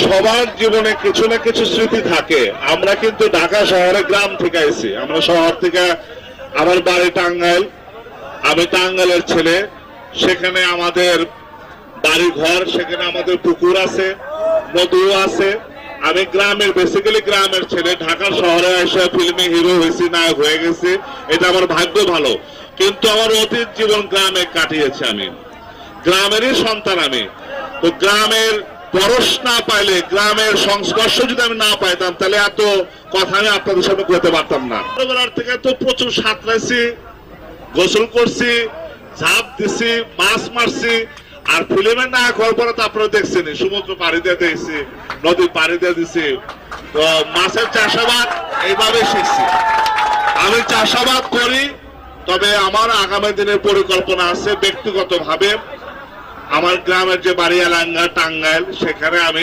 সবার জীবনে কিছু না কিছু স্মৃতি থাকে। আমরা কিন্তু ঢাকা শহরে গ্রাম থেকে আইছি, আমরা শহর থেকে, আমার বাড়ি টাঙ্গাইল, আমি টাঙ্গাইলের ছেলে। সেখানে আমাদের বাড়ি ঘর, সেখানে আমাদের পুকুর আছে, নদীও আছে। আমি গ্রামের, বেসিক্যালি গ্রামের ছেলে। ঢাকা শহরে এসে ফিল্মে হিরো হয়েছি, নায়ক হয়ে গেছি, এটা আমার ভাগ্য ভালো। কিন্তু আমার অতীত জীবন গ্রামে কাটিয়েছি, আমি গ্রামেরই সন্তান। আমি তো গ্রামের পরশ না পাইলে, গ্রামের সংস্পর্শ যদি আমি না পাইতাম, তাহলে এত কথা আমি আপনাদের সামনে করতে পারতাম না। ছোটবেলার থেকে তো প্রচুর সাঁতরাইছি, গোসল করছি, ঝাঁপ দিছি, মাছ মারছি। আর ফিল্মের নায়ক হওয়ার পরে তো আপনারা দেখছেন, সমুদ্র পাড়ি দিয়ে দিয়েছি, নদী পাড়ি দিয়ে দিছি, তো মাছের চাষাবাদ এইভাবে শিখছি। আমি চাষাবাদ করি, তবে আমার আগামী দিনের পরিকল্পনা আছে ব্যক্তিগতভাবে। আমার গ্রামের যে বাড়িয়ালাঙ্গা টাঙ্গাইল, সেখানে আমি